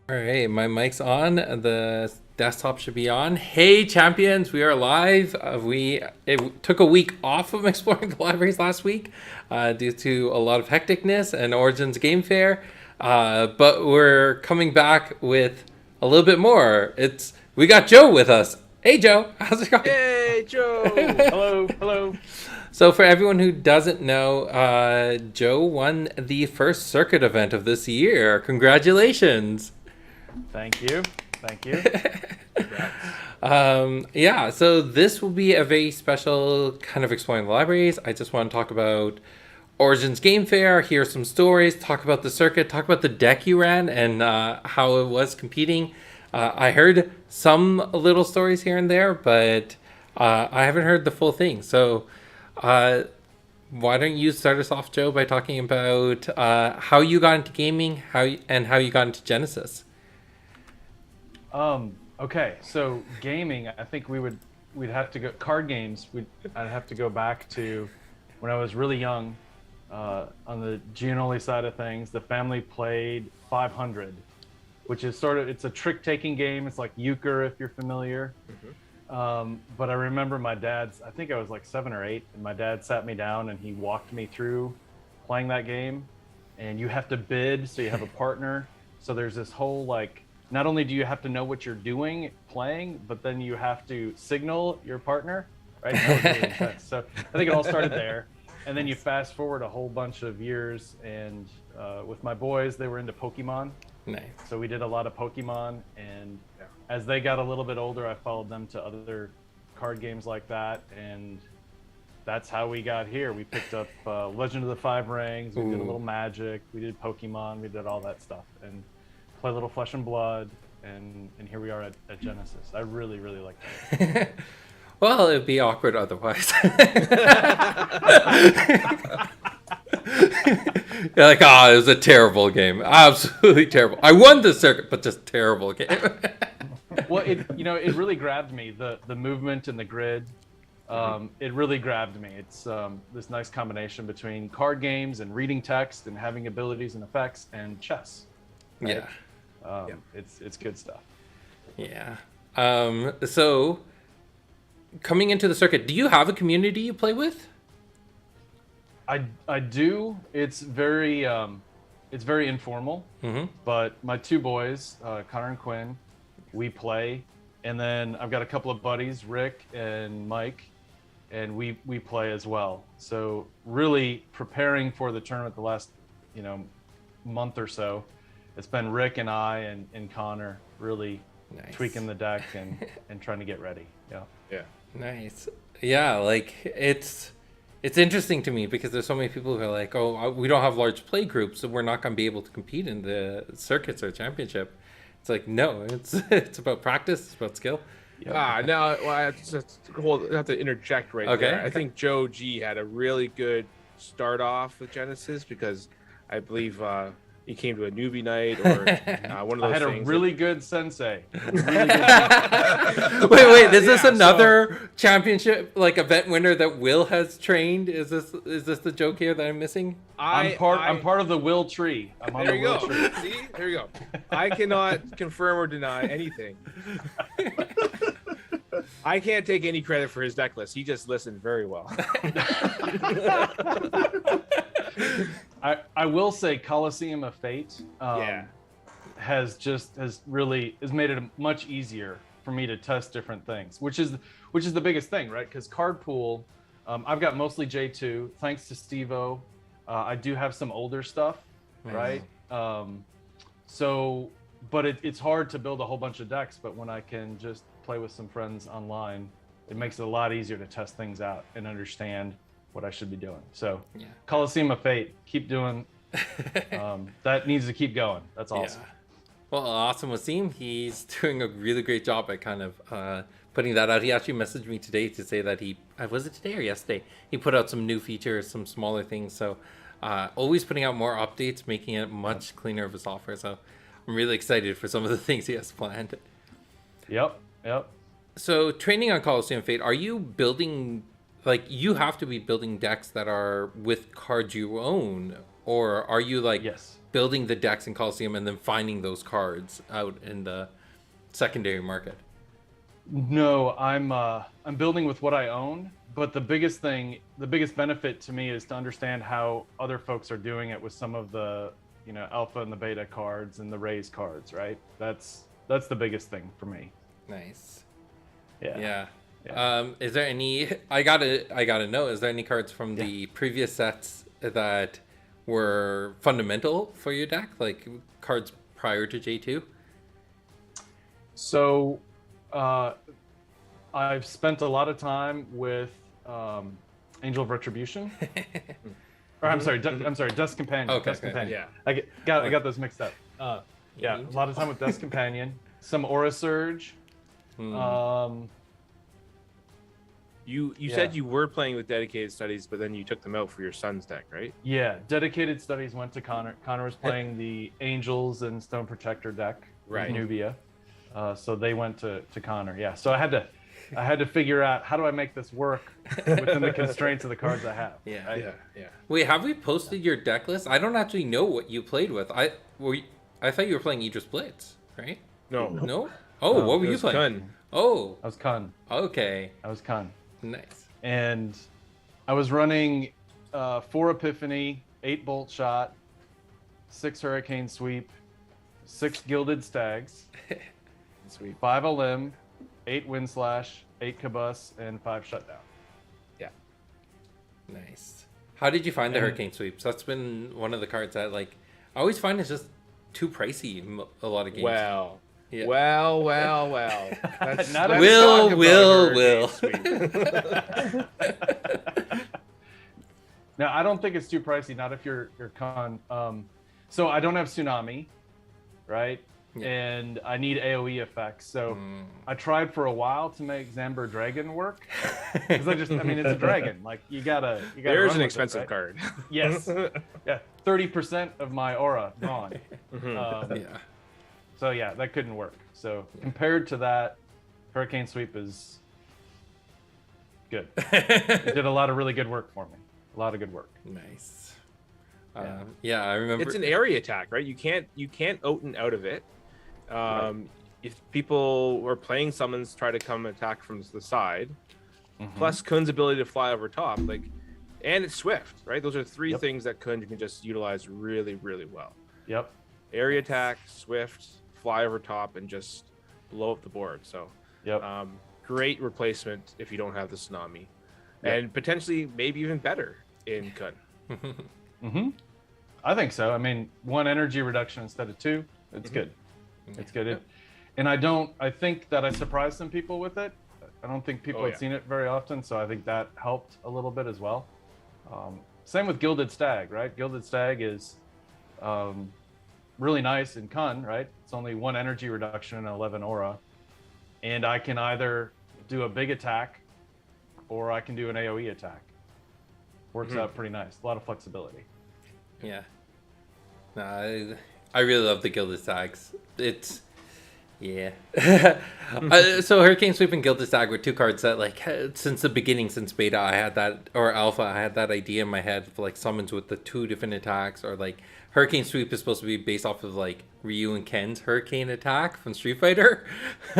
All right, my mic's on. The desktop should be on. Hey, champions, we are live. It took a week off from exploring the libraries last week due to a lot of hecticness and Origins Game Fair, but we're coming back with a little bit more. We got Joe with us. Hey, Joe, how's it going? Hey, Joe! Hello, hello. So, for everyone who doesn't know, Joe won the first circuit event of this year. Congratulations! Thank you. Thank you. Yeah, so this will be a very special kind of exploring the libraries. I just want to talk about Origins Game Fair, hear some stories, talk about the circuit, talk about the deck you ran and how it was competing. I heard some little stories here and there, but I haven't heard the full thing. So why don't you start us off, Joe, by talking about how you got into gaming, how you got into Genesis? Okay, so gaming, I think we'd have to go card games. I'd have to go back to when I was really young. On the Gianoli side of things, the family played 500, which is it's a trick-taking game. It's like euchre, if you're familiar. But I remember I think I was like 7 or 8, and my dad sat me down and he walked me through playing that game. And you have to bid, so you have a partner. So there's this whole not only do you have to know what you're doing playing, but then you have to signal your partner, right? That was really intense. So I think it all started there. And then you fast forward a whole bunch of years, and with my boys, they were into Pokemon. Nice. So we did a lot of Pokemon, and as they got a little bit older, I followed them to other card games like that, and that's how we got here. We picked up Legend of the Five Rings, we did a little Magic, we did Pokemon, we did all that stuff, and play a little Flesh and Blood, and here we are at Genesis. I really, really like that. Well, it'd be awkward otherwise. You're like, it was a terrible game. Absolutely terrible. I won the circuit, but just terrible game. Well, it really grabbed me, the movement and the grid. It really grabbed me. It's this nice combination between card games and reading text and having abilities and effects and chess. Right? Yeah. It's good stuff. Yeah. So coming into the circuit, do you have a community you play with? I do. It's very informal. But my two boys, Connor and Quinn, we play, and then I've got a couple of buddies, Rick and Mike, and we play as well. So really preparing for the tournament the last month or so, it's been Rick and I and Connor really tweaking the deck and trying to get ready. Yeah. Nice. Yeah, like it's interesting to me because there's so many people who are like, oh, we don't have large play groups, so we're not going to be able to compete in the circuits or championship. It's like, no, it's about practice, it's about skill. Yep. Now I have to interject right there. I think Joe G had a really good start off with Genesis because I believe he came to a newbie night or one of those things. I had a really good sensei. Wait, is this another championship event winner that Will has trained? Is this the joke here that I'm missing? I'm part of the Will tree. I'm on there the you Will go. tree. See, there you go. I cannot confirm or deny anything. I can't take any credit for his deck list. He just listened very well. I will say Coliseum of Fate has made it much easier for me to test different things, which is the biggest thing, right? Because card pool, I've got mostly J2 thanks to Steve-O. I do have some older stuff, right? But it's hard to build a whole bunch of decks, but when I can just play with some friends online, it makes it a lot easier to test things out and understand what I should be doing. So Coliseum of Fate, keep doing that. Needs to keep going. That's awesome. Well, awesome Wasim, he's doing a really great job at kind of putting that out. He actually messaged me today to say that was it today or yesterday, he put out some new features, some smaller things. So always putting out more updates, making it much cleaner of a software. So I'm really excited for some of the things he has planned. Yep. So training on Coliseum of Fate, are you building, you have to be building decks that are with cards you own, or are you Yes. building the decks in Coliseum and then finding those cards out in the secondary market? No, I'm building with what I own, but the biggest benefit to me is to understand how other folks are doing it with some of the, alpha and the beta cards and the raise cards, right? That's the biggest thing for me. Nice. Yeah. Is there any? I gotta know. Is there any cards from the previous sets that were fundamental for your deck, like cards prior to J2? So, I've spent a lot of time with Angel of Retribution. Or I'm sorry, Dust Companion. Okay, Dust okay. Companion. Yeah. I got those mixed up. Yeah, a lot of time with Dust Companion. Some Aura Surge. You said you were playing with dedicated studies, but then you took them out for your son's deck, right? Yeah, dedicated studies went to Connor. Connor was playing the Angels and Stone Protector deck, Right. Nubia. So they went to Connor. Yeah, so I had to figure out how do I make this work within the constraints of the cards I have. Yeah. Right? Yeah. Wait, have we posted your deck list? I don't actually know what you played with. I thought you were playing Idris Blitz, right? No. Oh, what were It you was playing? Kun. Oh, I was Kun. okay. Nice. Nice. And I was running 4 Epiphany, 8 Bolt Shot, 6 Hurricane Sweep, 6 Gilded Stags, Sweet. 5 Elim, 8 Wind Slash, 8 Cabus, and 5 Shutdown. Yeah. Nice. How did you find the Hurricane Sweeps? That's been one of the cards that I always find it's just too pricey in a lot of games. Well. Yeah. Well. Let's Not talk Will. about Hurricane Sweep. Now, I don't think it's too pricey, not if you're Con. So I don't have Tsunami, right? Yeah. And I need AoE effects. So I tried for a while to make Zamber Dragon work. Because it's a dragon. Like, you gotta There's run an with expensive it, right? card. Yes. Yeah. 30% of my aura gone. Yeah. So yeah, that couldn't work. So compared to that, Hurricane Sweep is good. It did a lot of really good work for me. A lot of good work. Nice. Yeah, I remember. It's an area attack, right? You can't out and out of it. Right. If people were playing summons, try to come attack from the side. Plus Kun's ability to fly over top, and it's swift, right? Those are 3 things that Kun can just utilize really, really well. Yep. Area attack, swift, fly over top, and just blow up the board. So, Yep. Great replacement if you don't have the Tsunami, Yep. and potentially maybe even better in Kun. I think so. 1 energy reduction instead of 2. It's good. It's good. I think that I surprised some people with it. I don't think people had seen it very often, so I think that helped a little bit as well. Same with Gilded Stag, right? Gilded Stag is really nice in Kun, right? It's only 1 energy reduction and 11 aura. And I can either do a big attack or I can do an AoE attack. Works out pretty nice. A lot of flexibility. Yeah. No, I really love the Gilded Stags. It's yeah. So Hurricane Sweep and Gilded Stag were 2 cards that since the beginning, since beta, I had that, or alpha, I had that idea in my head for summons with the 2 different attacks, or Hurricane Sweep is supposed to be based off of Ryu and Ken's Hurricane attack from Street Fighter.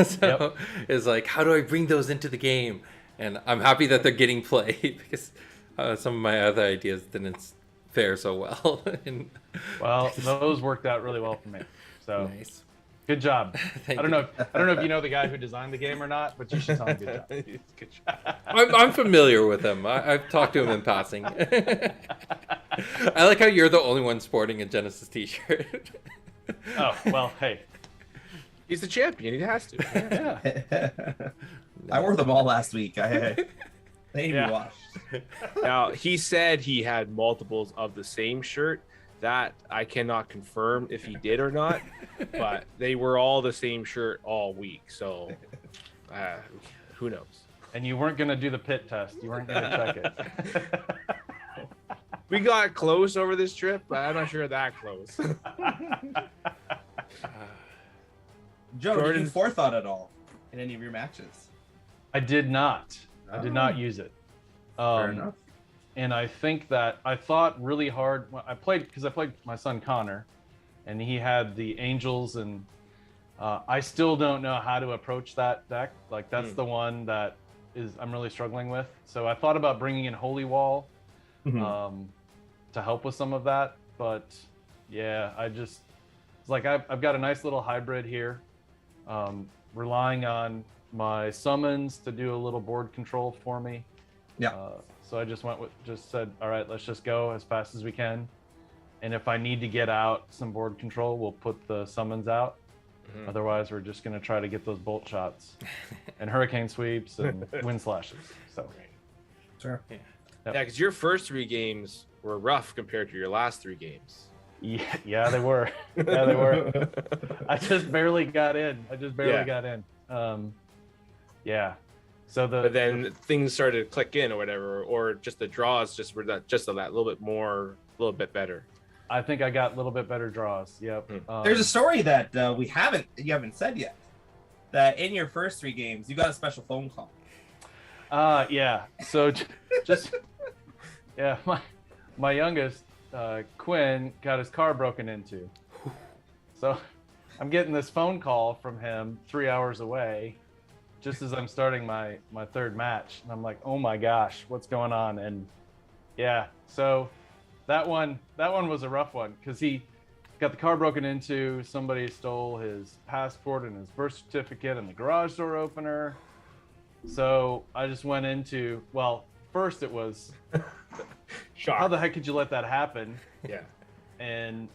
So it's how do I bring those into the game? And I'm happy that they're getting played because some of my other ideas didn't fare so well. Well, those worked out really well for me. So nice. Good job. Thank I don't know if you know the guy who designed the game or not, but you should tell him good job. Good job. I'm familiar with him. I've talked to him in passing. I like how you're the only one sporting a Genesis t-shirt. Oh, well, hey. He's the champion. He has to. Yeah. I wore them all last week. They need to be washed. Now, he said he had multiples of the same shirt. That I cannot confirm if he did or not, but they were all the same shirt all week. So, who knows? And you weren't going to do the pit test. You weren't going to check it. We got close over this trip, but I'm not sure that close. Joe, did you forethought at all in any of your matches? I did not. I did not use it. Fair enough. And I think that I thought really hard. I played my son Connor, and he had the angels, and I still don't know how to approach that deck. Like that's the one that I'm really struggling with. So I thought about bringing in Holy Wall to help with some of that, but yeah, it's like I've got a nice little hybrid here, relying on my summons to do a little board control for me. Yeah. So I just said, all right, let's just go as fast as we can. And if I need to get out some board control, we'll put the summons out. Otherwise, we're just going to try to get those bolt shots and hurricane sweeps and wind slashes. So, Sure. Yeah, because your first 3 games were rough compared to your last 3 games. Yeah, they were. Yeah, they were. I just barely got in. Got in. Yeah. So but then things started to click in or whatever, or just the draws just were just a little bit better. I think I got a little bit better draws. Yep. There's a story that you haven't said yet. That in your first 3 games, you got a special phone call. Yeah. So just yeah, my youngest Quinn got his car broken into. So I'm getting this phone call from him 3 hours away, just as I'm starting my 3rd match, and I'm like, oh my gosh, what's going on? And yeah, so that one was a rough one because he got the car broken into. Somebody stole his passport and his birth certificate and the garage door opener. So I just went into, well, first it was, how the heck could you let that happen? Yeah. And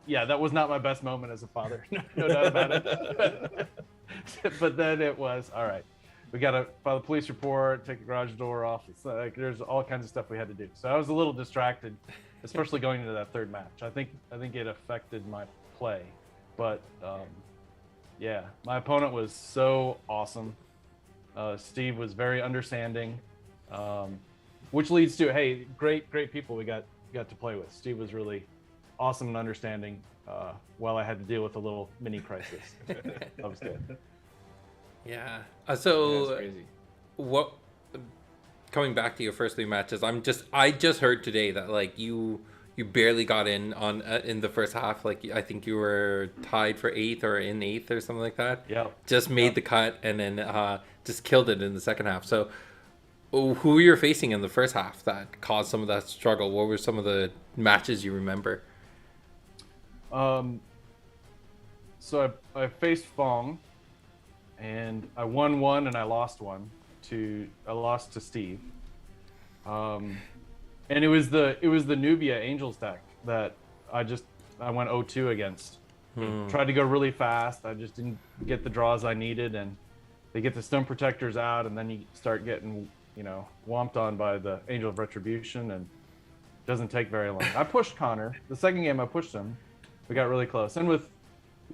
yeah, that was not my best moment as a father. No doubt about it. But then it was, all right, we got to file a police report, take the garage door off. It's like there's all kinds of stuff we had to do. So I was a little distracted, especially going into that 3rd match. I think it affected my play. But yeah, my opponent was so awesome. Steve was very understanding, which leads to, hey, great people we got to play with. Steve was really awesome and understanding while I had to deal with a little mini crisis. That was good. Yeah. That's So crazy. what? Coming back to your first 3 matches, I just heard today that like you barely got in on in the first half. Like I think you were tied for 8th or in 8th or something like that. Yeah. Just made the cut and then just killed it in the second half. So who you're facing in the first half that caused some of that struggle? What were some of the matches you remember? So I faced Fong, and I won 1 and I lost 1 I lost to Steve. And it was the Nubia Angels deck that I went 0-2 against. Tried to go really fast. I just didn't get the draws I needed, and they get the stone protectors out, and then you start getting, whomped on by the Angel of Retribution, and it doesn't take very long. I pushed Connor. The second game I pushed him. We got really close. And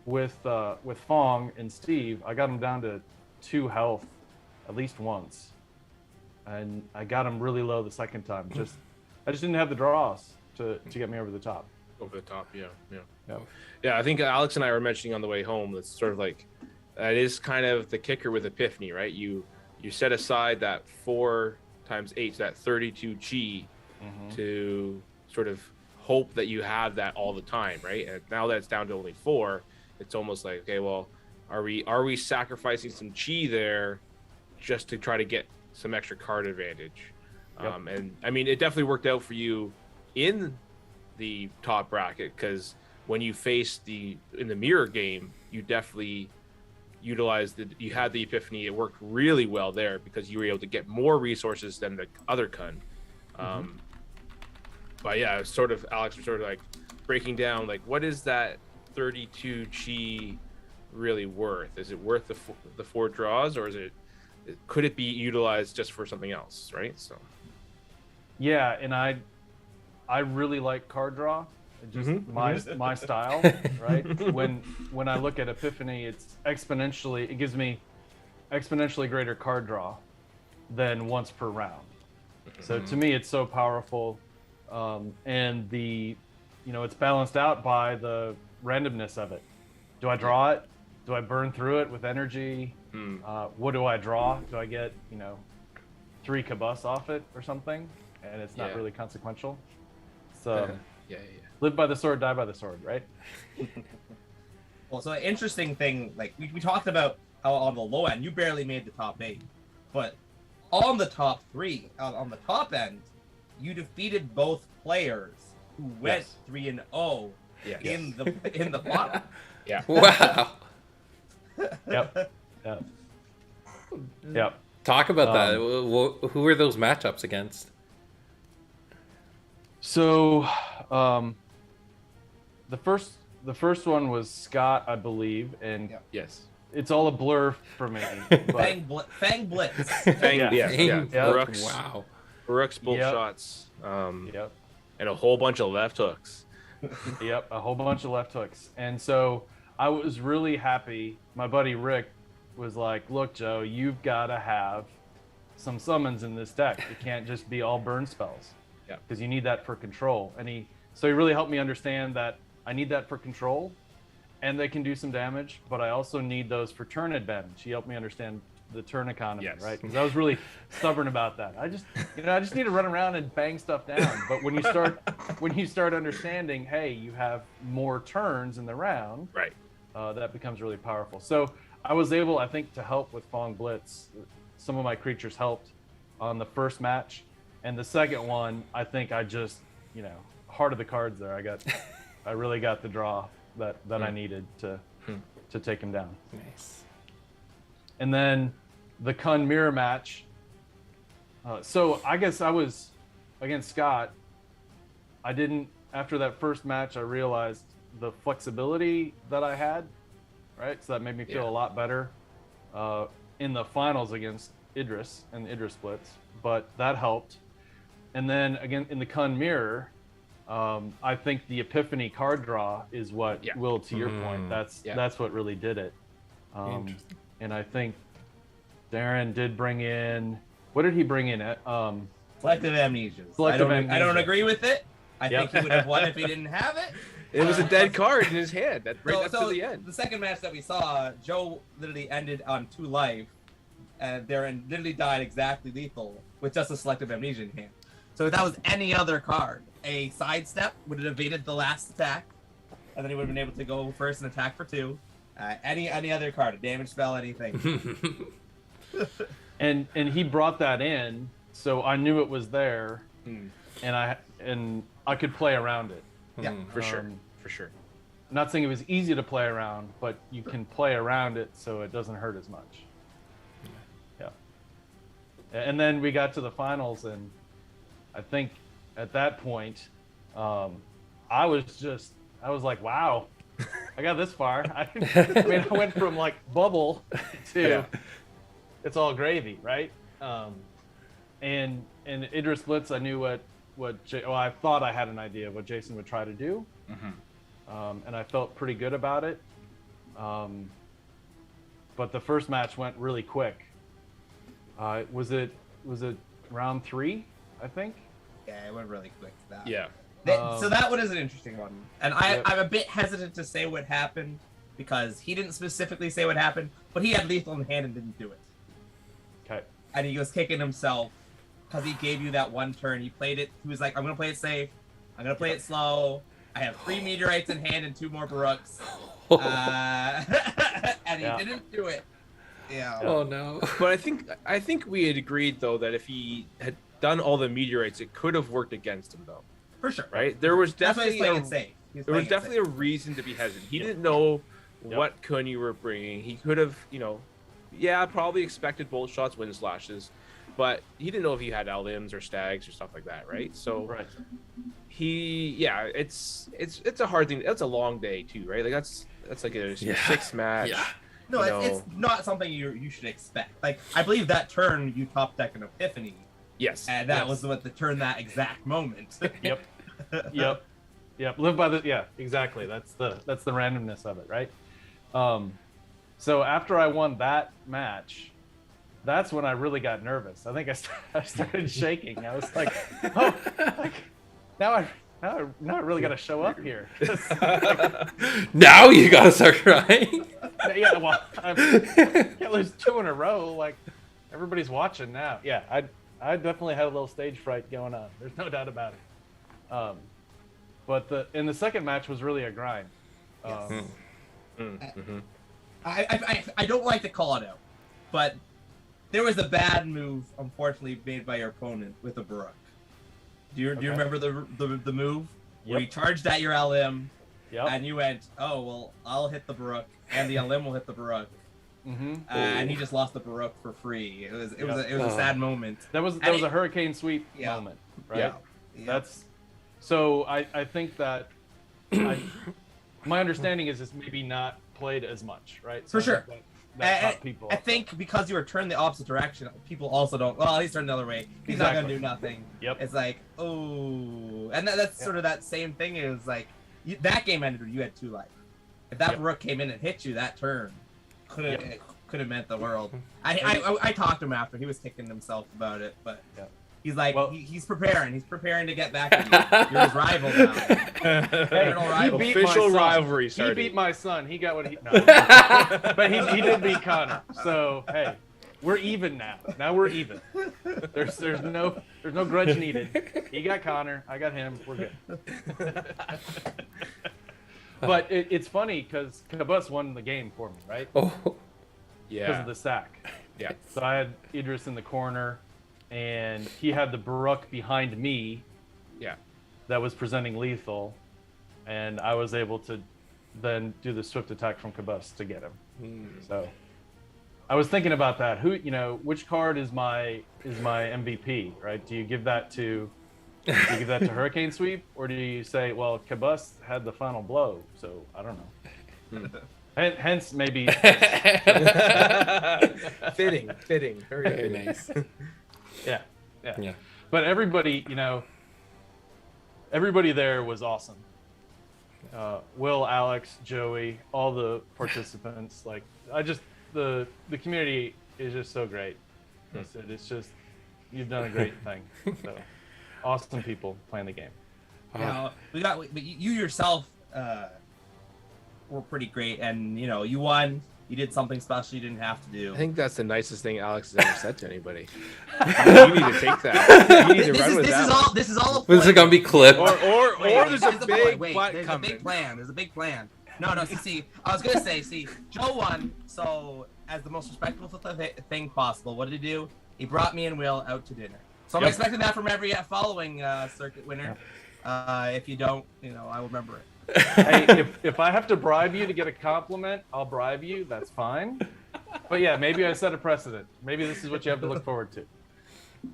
with Fong and Steve, I got him down to 2 health at least once. And I got him really low the second time. I just didn't have the draws to get me over the top. Over the top, yeah. I think Alex and I were mentioning on the way home, that's sort of like, that is kind of the kicker with Epiphany, right? You set aside that 4 times 8, so that 32 chi to sort of hope that you have that all the time, right? And now that it's down to only 4, it's almost like, okay, well, are we sacrificing some chi there just to try to get some extra card advantage? Yep. And I mean, it definitely worked out for you in the top bracket, because when you faced in the mirror game, you definitely utilized you had the Epiphany. It worked really well there because you were able to get more resources than the other Kun. But yeah, Alex was sort of like breaking down, like, what is that 32 chi really worth? Is it worth the 4 draws, or could it be utilized just for something else, right? So yeah, and I really like card draw, just my style, right? When I look at Epiphany, it gives me exponentially greater card draw than once per round. So to me, it's so powerful. And it's balanced out by the randomness of it. Do I draw it? Do I burn through it with energy? What do I draw? Do I get 3 kabus off it or something? And it's not really consequential. So yeah. live by the sword, die by the sword, right? Well, so an interesting thing, like we talked about how on the low end you barely made the top 8, but on the top 3, on the top end, you defeated both players who went 3-0 in the bottom. Yeah. Wow. Yep. Yep. Yep. Talk about that. Who are those matchups against? So, the first one was Scott, I believe, and Yes. it's all a blur for me. But Fang Blitz. Fang, Yeah. Brooks. Wow. Brooks both Yep. shots. Yep. And a whole bunch of left hooks. Yep, a whole bunch of left hooks. And so I was really happy. My buddy Rick was like, look, Joe, you've got to have some summons in this deck. It can't just be all burn spells. Yeah. Because you need that for control. And he really helped me understand that I need that for control and they can do some damage, but I also need those for turn advantage. He helped me understand the turn economy, right? Because I was really stubborn about that. I just need to run around and bang stuff down. But when you start understanding, hey, you have more turns in the round, Right. that becomes really powerful. So I was able, I think, to help with Fong Blitz. Some of my creatures helped on the first match, and the second one, I think I just, heart of the cards there. I really got the draw that I needed to take him down. Nice. And then the Kun mirror match. So I guess I was against Scott. After that first match, I realized the flexibility that I had, right? So that made me feel a lot better in the finals against Idris and the Idris splits, but that helped. And then again, in the Kun mirror, I think the Epiphany card draw is what, Will, to your point, that's what really did it. Interesting. And I think Darren did bring in, what did he bring in? Selective Amnesia. I don't agree with it. I think he would have won if he didn't have it. It was a dead card in his hand. That right up to the end. The second match that we saw, Joe literally ended on 2 life, and Darren literally died exactly lethal with just a Selective Amnesia in hand. So if that was any other card, a sidestep would have evaded the last attack, and then he would have been able to go first and attack for 2. Any other card, a damage spell, anything. And he brought that in, so I knew it was there, and I could play around it. Yeah, for sure. I'm not saying it was easy to play around, but you can play around it so it doesn't hurt as much. Yeah. And then we got to the finals, and I think at that point, I was like, wow, I got this far. I went from like bubble to it's all gravy, right? And Idris Blitz, I knew I thought I had an idea of what Jason would try to do, and I felt pretty good about it. But the first match went really quick. Was it round 3? I think. Yeah, it went really quick. Yeah. So that one is an interesting one, and I'm a bit hesitant to say what happened because he didn't specifically say what happened, but he had lethal in hand and didn't do it. Okay. And he was kicking himself because he gave you that one turn. He played it. He was like, "I'm gonna play it safe. I'm gonna play it slow. I have 3 meteorites in hand and 2 more Baruchs," and he didn't do it. Yeah. Oh no. But I think we had agreed though that if he had done all the meteorites, it could have worked against him though. For sure. Right? There was definitely There was definitely a reason to be hesitant. He didn't know what Kun you were bringing. He could have, probably expected bolt shots, wind slashes, but he didn't know if he had Alims or Stags or stuff like that, right? So it's a hard thing. That's a long day too, right? Like that's like a 6 match. Yeah. No, it's not something you should expect. Like I believe that turn you top deck an Epiphany. Yes. And that was what the turn that exact moment. Yep. Live by the exactly. That's the randomness of it, right? So after I won that match, that's when I really got nervous. I think I started shaking. I was like, oh, now I really got to show up here. Now you gotta start crying. Yeah, well, I can't lose 2 in a row. Like everybody's watching now. Yeah, I definitely had a little stage fright going on. There's no doubt about it. But in the second match was really a grind. Yes. Mm-hmm. I don't like to call it out, but there was a bad move, unfortunately, made by your opponent with a Baruch. Do you remember the move where you charged at your LM, and you went, oh well, I'll hit the Baruch, and the LM will hit the Baruch, and he just lost the Baruch for free. It was a sad moment. That was a hurricane sweep moment, right? Yeah. That's so. I think that my understanding is it's maybe not played as much, right? So for sure. People. I think because you were turned the opposite direction, people also don't. Well, at least turn the other way. He's not gonna do nothing. Yep. It's like, oh, and that's sort of that same thing. Is like that game ended when you had 2 life. If that Baruch came in and hit you that turn, it could have meant the world. I talked to him after. He was kicking himself about it, but he's like, he's preparing. He's preparing to get back at you. You're his rival now. Hey, official rivalry started. He beat my son. He got what he. No. But he did beat Connor. So hey, we're even now. Now we're even. There's no grudge needed. He got Connor. I got him. We're good. But it's funny because Cabus won the game for me, right? Oh, yeah. Because of the sack. Yeah. So I had Idris in the corner, and he had the Baruch behind me. Yeah. That was presenting lethal, and I was able to then do the swift attack from Cabus to get him. So I was thinking about that. Which card is my MVP, right? Do you give that to Hurricane Sweep, or do you say, well, Cabus had the final blow, so I don't know. Hence, maybe fitting. very nice. Yeah. But everybody there was awesome. Will, Alex, Joey, all the participants. Like, the community is just so great. It's just, you've done a great thing. So awesome people playing the game. But you yourself were pretty great, and you won. You did something special you didn't have to do. I think that's the nicest thing Alex has ever said to anybody. You need to take that. You need to run with that. This is all a plan. This is gonna be clipped. Or there's a big fight coming. There's a big plan. No. See, I was gonna say, Joe won. So, as the most respectful thing possible, what did he do? He brought me and Will out to dinner. So I'm expecting that from every following circuit winner. If you don't, I will remember it. Hey, if I have to bribe you to get a compliment, I'll bribe you. That's fine. But yeah, maybe I set a precedent. Maybe this is what you have to look forward to.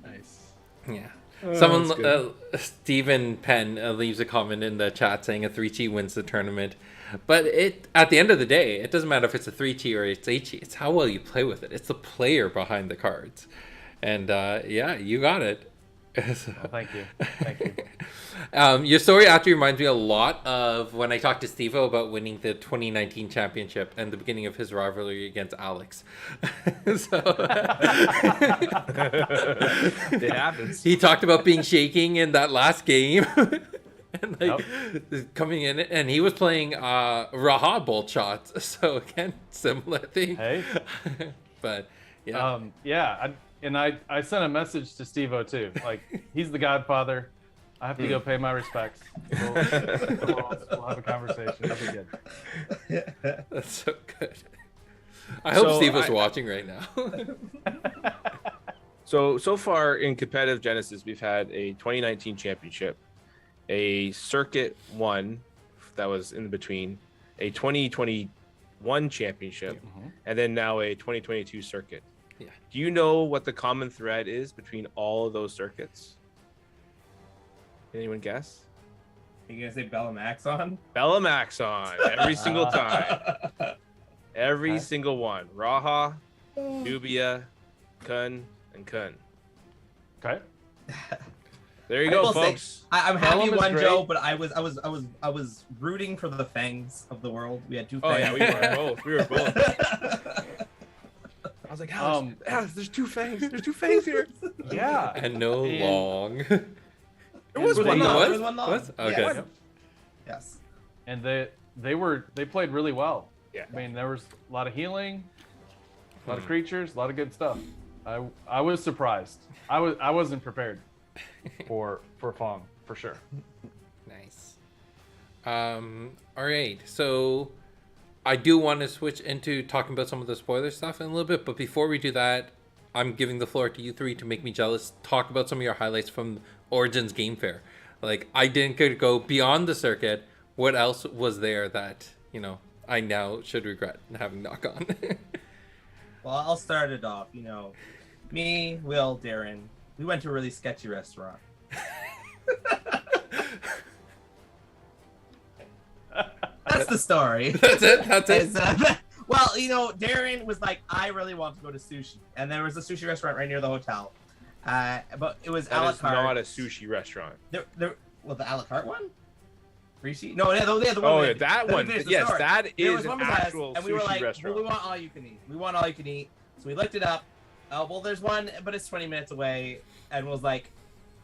Nice. Yeah. Someone, Stephen Penn, leaves a comment in the chat saying a 3-chi wins the tournament. But at the end of the day, it doesn't matter if it's a 3-chi or it's 8-chi. It's how well you play with it. It's the player behind the cards. And you got it. Thank you. Your story actually reminds me a lot of when I talked to Steve-O about winning the 2019 championship and the beginning of his rivalry against Alex. So it happens. He talked about being shaking in that last game. And coming in, and he was playing Raha bolt shots. So again, similar thing. Hey. But yeah. I sent a message to Steve-O too. Like, he's the godfather. I have to go pay my respects. We'll have a conversation. That'll be good. That's so good. I hope Steve-O's watching right now. So far in competitive Genesis, we've had a 2019 championship, a Circuit 1 that was in between, a 2021 championship, and then now a 2022 circuit. Yeah. Do you know what the common thread is between all of those circuits? Anyone guess? Are you gonna say Bella Maxon? Bella Maxon every single time. Every single one. Raha, Nubia, Kun, and Kun. Okay. There you go, folks. I'm happy you won, great. Joe, but I was rooting for the fangs of the world. We had 2 fangs. Oh yeah, we were both. I was like, Alex, there's 2 fangs. There's 2 fangs here. Yeah. And no long. There was one long. There was one long. Okay. Yes. Yes. And they played really well. Yeah. I mean, there was a lot of healing, a lot of creatures, a lot of good stuff. I was surprised. I wasn't prepared for Fong, for sure. Nice. All right, so I do want to switch into talking about some of the spoiler stuff in a little bit, but before we do that, I'm giving the floor to you three to make me jealous. Talk about some of your highlights from Origins Game Fair. Like, I didn't get to go beyond the circuit. What else was there that, I now should regret having not gone? Well, I'll start it off. Me, Will, Darren, we went to a really sketchy restaurant. That's the story. That's it. Well, Darren was like, I really want to go to sushi, and there was a sushi restaurant right near the hotel, but it was a la That is carte. not a sushi restaurant. The a la carte one. Rishi? No, they had the one. Oh, yeah, that one. Yes, that is an actual and we were sushi like, restaurant. Well, we want all you can eat. We want all you can eat. So we looked it up. Well, there's one, but it's 20 minutes away, and was like,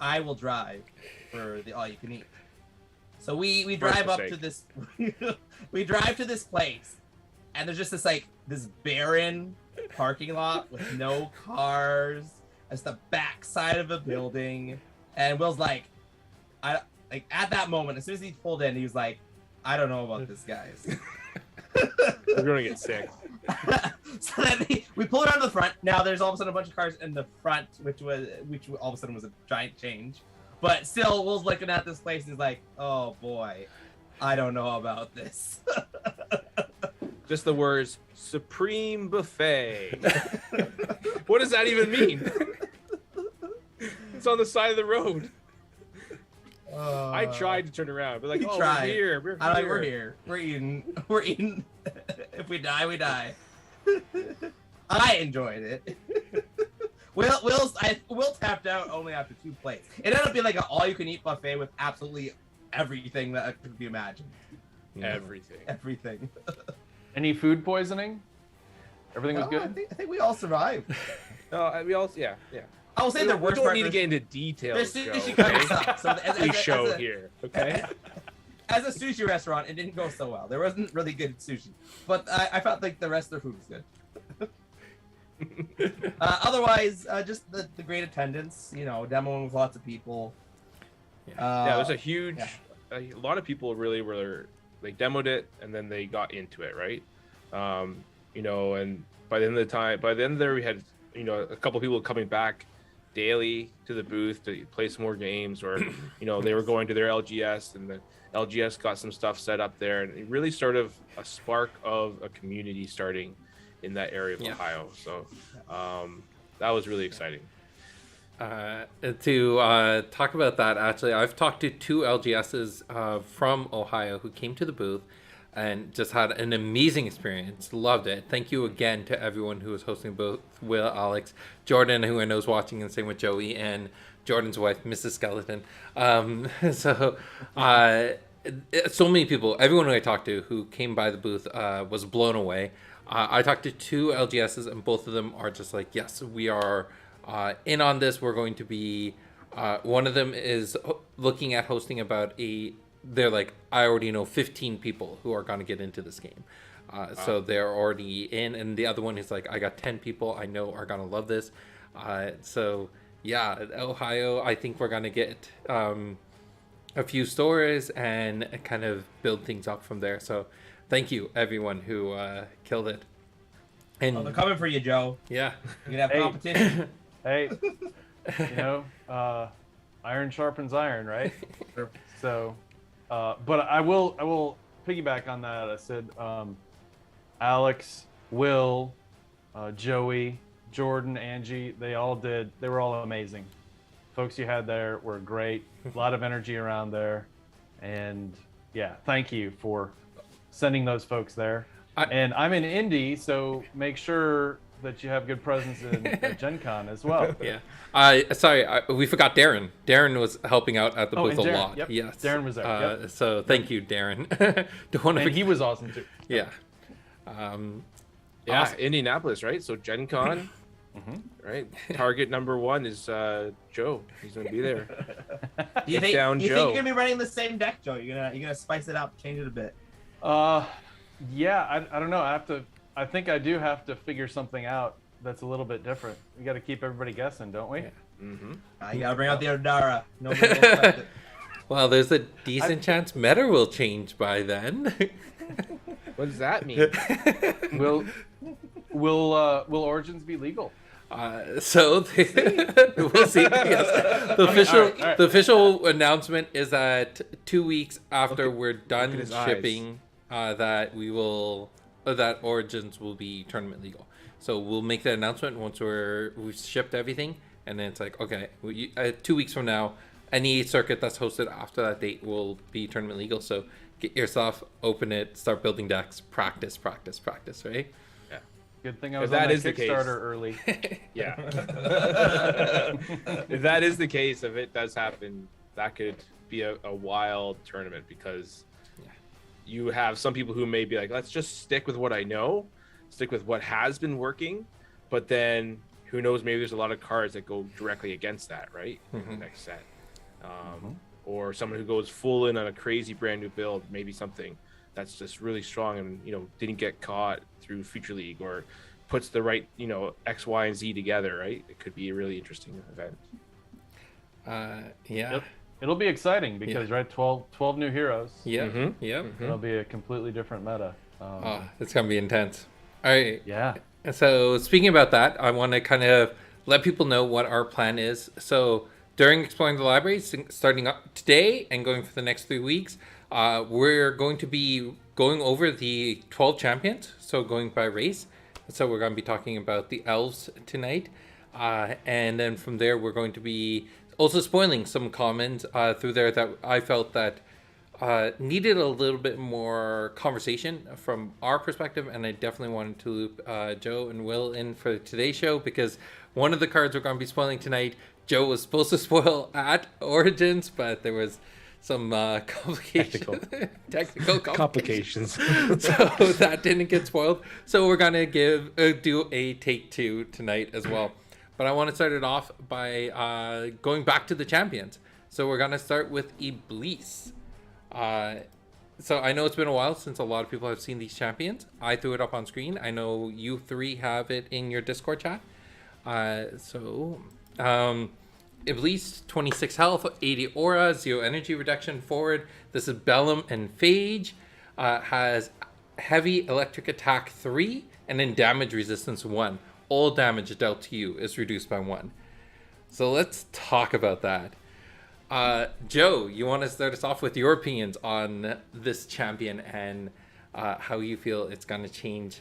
I will drive for the all you can eat. So we drive up to this. We drive to this place, and there's just this barren parking lot with no cars. It's the back side of a building, and Will's like, at that moment, as soon as he pulled in, he was like, I don't know about this, guys. We're gonna get sick. So then we pull around to the front. Now there's all of a sudden a bunch of cars in the front, which all of a sudden was a giant change. But still, Will's looking at this place and he's like, oh boy, I don't know about this. Just the words Supreme Buffet. What does that even mean? It's on the side of the road. I tried to turn around, but like, we're here. We're here. We're eating. We're eating. If we die, we die. I enjoyed it. Will tapped out only after 2 plates. It ended up being like an all-you-can-eat buffet with absolutely everything that could be imagined. Everything. Any food poisoning? Everything was good? I think we all survived. We all, yeah. I will say the worst don't part. need to get into details. Their sushi kind of sucks. So Here, okay? As a sushi restaurant, it didn't go so well. There wasn't really good sushi, but I felt like the rest of the food was good. Otherwise, just the great attendance. Demoing with lots of people. Yeah, it was a huge. A lot of people really were. They demoed it and then they got into it, right? And by the end of there, we had a couple people coming back daily to the booth to play some more games, or they were going to their LGS, and the LGS got some stuff set up there, and it really sort of a spark of a community starting in that area of Ohio. So that was really exciting. To talk about that, actually, I've talked to 2 LGSs from Ohio who came to the booth and just had an amazing experience. Loved it. Thank you again to everyone who was hosting both Will, Alex, Jordan, who I know is watching, and same with Joey, and Jordan's wife, Mrs. Skeleton. So many people, everyone who I talked to who came by the booth was blown away. I talked to 2 LGSs, and both of them are just like, yes, we are in on this. We're going to be, one of them is looking at hosting they're like, I already know 15 people who are going to get into this game. So they're already in. And the other one is like, I got 10 people I know are going to love this. So yeah, Ohio, I think we're going to get a few stores and kind of build things up from there. So thank you, everyone who killed it. And they're coming for you, Joe. Yeah. You're going to have competition. Hey, iron sharpens iron, right? So, but I will piggyback on that. I said, Alex, Will, Joey, Jordan, Angie, they were all amazing. Folks you had there were great. A lot of energy around there. And yeah, thank you for sending those folks there. And I'm in Indy, so make sure that you have good presence at Gen Con as well. Yeah. We forgot Darren. Darren was helping out at the booth a lot. Yep. Yes. Darren was there. Yep. So thank you, Darren. He was awesome too. Yeah. Awesome. Indianapolis, right? So Gen Con, right? Target number 1 is Joe. He's gonna be there. Do you think you're gonna be running the same deck, Joe? You're gonna spice it up, change it a bit? Yeah, I don't know. I think I do have to figure something out that's a little bit different. We got to keep everybody guessing, don't we? Yeah. You gotta bring out the Odara. Nobody will expect it. Well, there's a decent chance meta will change by then. What does that mean? Will Origins be legal? We'll see. Yes. The official announcement is that 2 weeks after we're done shipping, that Origins will be tournament legal. So we'll make the announcement once we've shipped everything, and then it's like, okay, 2 weeks from now, any circuit that's hosted after that date will be tournament legal. So get your stuff, open it, start building decks, practice, right? Good thing I was on that Kickstarter early. Yeah. If that is the case, if it does happen, that could be a wild tournament, because you have some people who may be like, let's just stick with what I know, stick with what has been working, but then who knows, maybe there's a lot of cards that go directly against that, right? In the next set. Or someone who goes full in on a crazy brand new build, maybe something that's just really strong and, didn't get caught through Future League, or puts the right, X, Y, and Z together, right? It could be a really interesting event. It'll be exciting because, right, 12 new heroes. Yeah. It'll be a completely different meta. It's going to be intense. All right. Yeah. So speaking about that, I want to kind of let people know what our plan is. So during Exploring the Library, starting up today and going for the next 3 weeks, we're going to be going over the 12 champions, so going by race. So we're going to be talking about the elves tonight. And then from there, we're going to be also spoiling some commons through there that I felt that needed a little bit more conversation from our perspective. And I definitely wanted to loop Joe and Will in for today's show, because one of the cards we're going to be spoiling tonight, Joe was supposed to spoil at Origins, but there was some technical complications. So that didn't get spoiled. So we're going to do a take two tonight as well. But I want to start it off by going back to the champions. So we're going to start with Iblis. So I know it's been a while since a lot of people have seen these champions. I threw it up on screen. I know you three have it in your Discord chat. Iblis, 26 health, 80 aura, 0 energy reduction forward. This is Bellum and Phage. Has heavy electric attack 3 and then damage resistance 1. All damage dealt to you is reduced by 1. So let's talk about that. Joe, you want to start us off with your opinions on this champion and how you feel it's going to change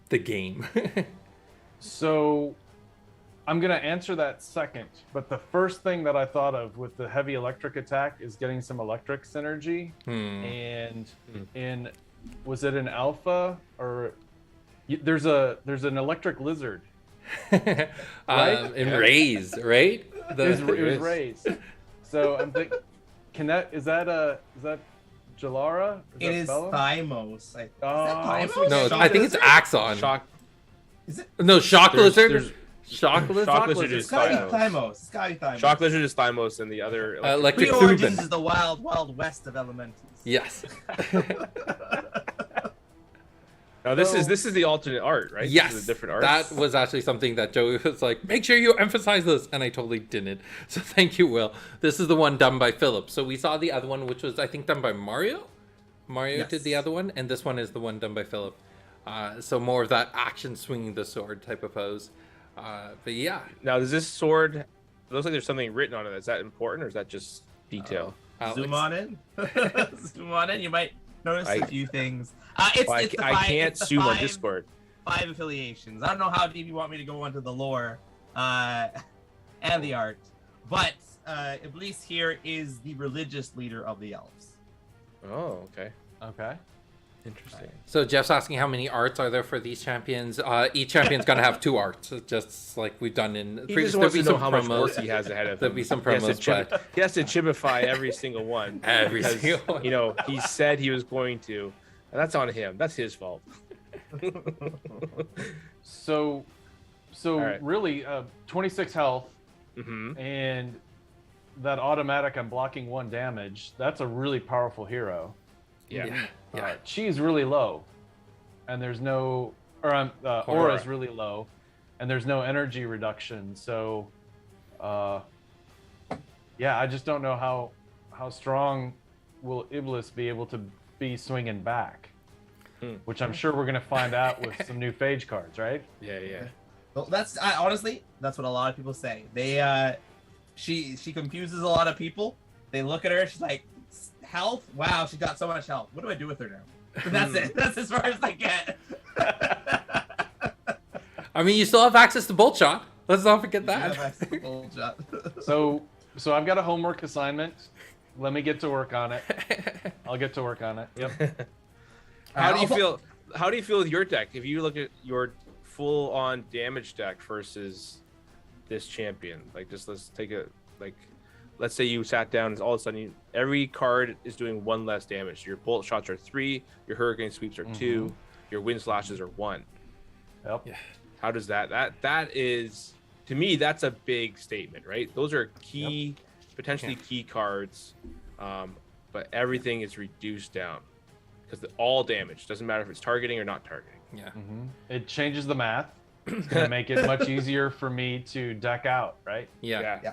the game? So I'm going to answer that second, but the first thing that I thought of with the heavy electric attack is getting some electric synergy. And was it an alpha or there's an electric lizard, right? In Rays, right? It was Rays. So I'm thinking, is that Jalara? It is Thymos. No, I think it's Axon. Is it? No, Shock Lizard. Shock Lizard is It's gotta be Thymos. Thymos. Shock Lizard is Thymos, and the other Electric Origins Thuban. is the wild, wild west of elementals. Yes. Now this is the alternate art, right? Yes. This is a different art. That was actually something that Joey was like, make sure you emphasize this, and I totally didn't. So thank you, Will. This is the one done by Philip. So we saw the other one, which was I think done by Mario. Mario did the other one, and this one is the one done by Philip. So more of that action swinging the sword type of pose. But yeah. Now does this sword? It looks like there's something written on it. Is that important, or is that just detail? Zoom on in. Zoom on in. You might notice a few things. I can't zoom on Discord. 5 affiliations. I don't know how deep you want me to go into the lore and the art, but Iblis here is the religious leader of the elves. Oh, okay. Okay. Interesting. So Jeff's asking how many arts are there for these champions. Each champion's gonna have 2 arts, just like we've done in previous. There'll be some how much work he has ahead of him. There'll be some promos, but he has to chibify every single one. Single one. He said he was going to, and that's on him. That's his fault. So right. really, 26 health, Mm-hmm. and that automatic I'm blocking 1 damage. That's a really powerful hero. Yeah. Chi's really low, and there's no, or aura's really low, and there's no energy reduction. So, I just don't know how strong will Iblis be able to be swinging back? Which I'm sure we're gonna find out with some new phage cards, right? Yeah. Well, honestly, that's what a lot of people say. She confuses a lot of people. They look at her, she's like, health? Wow, she got so much health. What do I do with her now? But that's it. That's as far as I get. I mean, you still have access to Bolt Shot. Let's not forget that. So I've got a homework assignment. Let me get to work on it. I'll get to work on it. Yep. How do you feel with your deck? If you look at your full-on damage deck versus this champion, like let's say you sat down and all of a sudden every card is doing 1 less damage. Your bolt shots are 3, your hurricane sweeps are 2, your wind slashes are 1. Yep. Yeah. How does that is, to me, that's a big statement, right? Those are key, potentially key cards, but everything is reduced down because all damage doesn't matter if it's targeting or not targeting. Yeah. It changes the math. It's gonna make it much easier for me to deck out, right? Yeah.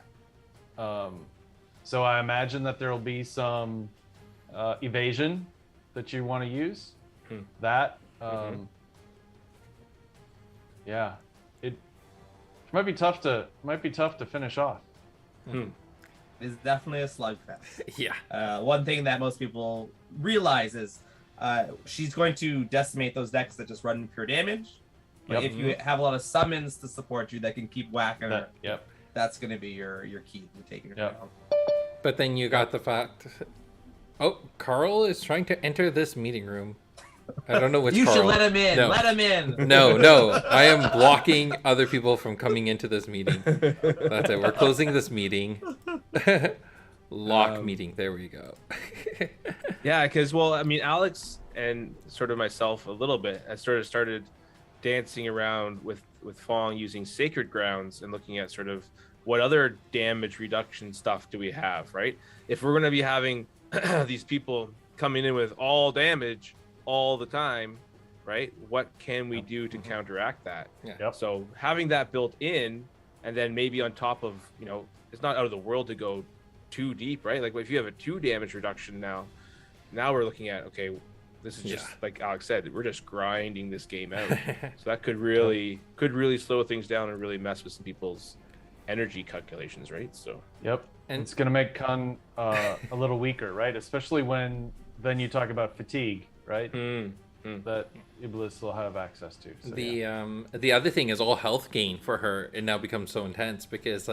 So I imagine that there will be some evasion that you want to use. That yeah, it might be tough to finish off. It's definitely a slugfest. Yeah. One thing that most people realize is she's going to decimate those decks that just run pure damage. But if you have a lot of summons to support you that can keep whacking her, that's going to be your key to taking her down. But then you got the fact. Oh, Carl is trying to enter this meeting room. I don't know which You Carl. should let him in. No. Let him in. No. I am blocking other people from coming into this meeting. That's it. We're closing this meeting. Lock meeting. There we go. Yeah, because, well, I mean, Alex and sort of myself a little bit, I sort of started dancing around with Fong using Sacred Grounds and looking at sort of what other damage reduction stuff do we have, right? If we're going to be having these people coming in with all damage all the time, right? What can we do to counteract that? So having that built in, and then maybe on top of, it's not out of the world to go too deep, right? Like if you have a 2 damage reduction now we're looking at, okay, this is just like Alex said, we're just grinding this game out. So that could really slow things down and really mess with some people's energy calculations, right? So and it's gonna make Khan a little weaker, right? Especially when then you talk about fatigue, right? That Iblis will have access to. So, the other thing is all health gain for her. It now becomes so intense because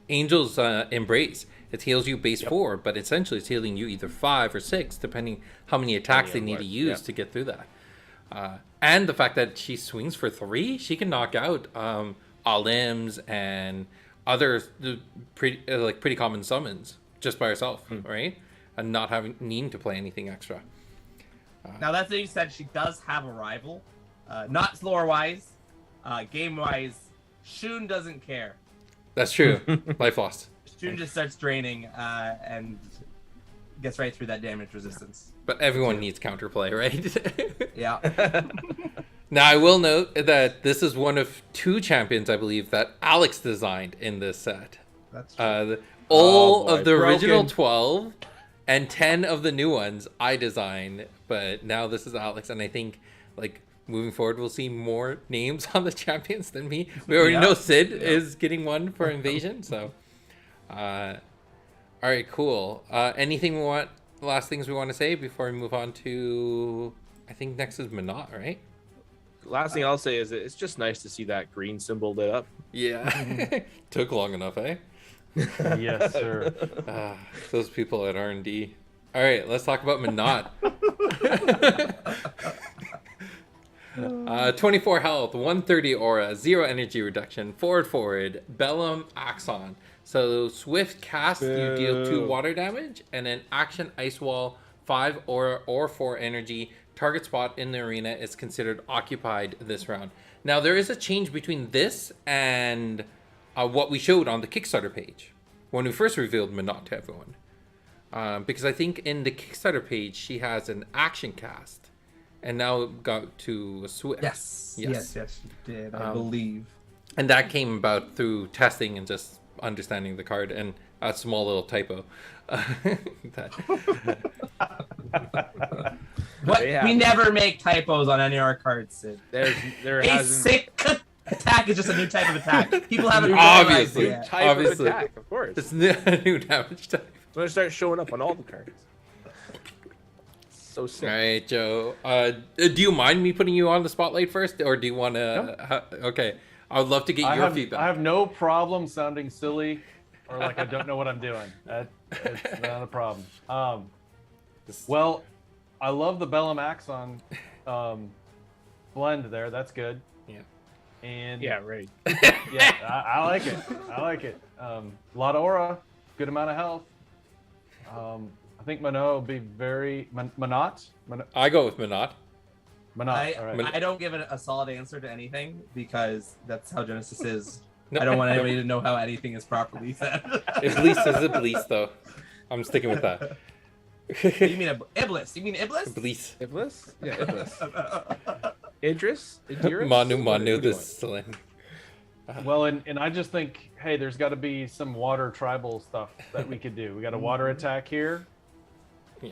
Angel's Embrace, it heals you base 4, but essentially it's healing you either 5 or 6, depending how many attacks they need to use to get through that. And the fact that she swings for 3, she can knock out Alims and other pretty common summons just by herself, right? And not needing to play anything extra. Now that being said, she does have a rival, not lore wise, game wise. Shun doesn't care. That's true. Life lost. Shun just starts draining and gets right through that damage resistance. But everyone needs counterplay, right? Yeah. Now, I will note that this is one of 2 champions, I believe, that Alex designed in this set. That's true. All of the original 12 and 10 of the new ones I designed, but now this is Alex, and I think, moving forward, we'll see more names on the champions than me. We already know Sid is getting one for Invasion, so... all right, cool. Anything last things we want to say before we move on to... I think next is Minot, right? Last thing I'll say is that it's just nice to see that green symbol lit up. Yeah. Took long enough, eh? Yes, sir. Those people at R&D. All right, let's talk about Minot. 24 health, 130 aura, 0 energy reduction, forward, Bellum Axon. So swift cast, you deal 2 water damage, and then action Ice Wall, 5 aura or 4 energy. Target spot in the arena is considered occupied this round. Now there is a change between this and what we showed on the Kickstarter page when we first revealed Minot to everyone. Because I think in the Kickstarter page she has an action cast, and now it got to a swift. Yes, she did, I believe. And that came about through testing and just understanding the card. And A small little typo. What? We never make typos on any of our cards, Sid. There A hasn't sick attack is just a new type of attack. People haven't Obviously. idea. type of attack, of course. It's a new damage type. It's gonna start showing up on all the cards. So sick. All right, Joe. Do you mind me putting you on the spotlight first, or do you want to? Okay, I would love to get your feedback. I have no problem sounding silly or like I don't know what I'm doing. It's not a problem. Well, I love the Bellum Axon blend there. That's good. Yeah. And Yeah, right. yeah, I like it. I like it. A lot of aura, good amount of health. I think Monot will be very Monot. I go with Minot. Monot. All right. I don't give it a solid answer to anything because that's how Genesis is. I don't want anybody to know how anything is properly said. Iblis is Iblis, though. I'm sticking with that. You mean Iblis? You mean Iblis? Iblis. Iblis? Yeah, Iblis. Idris? Idris? Manu, this slang. Well, and I just think, hey, there's got to be some water tribal stuff that we could do. We got a water attack here. Yeah.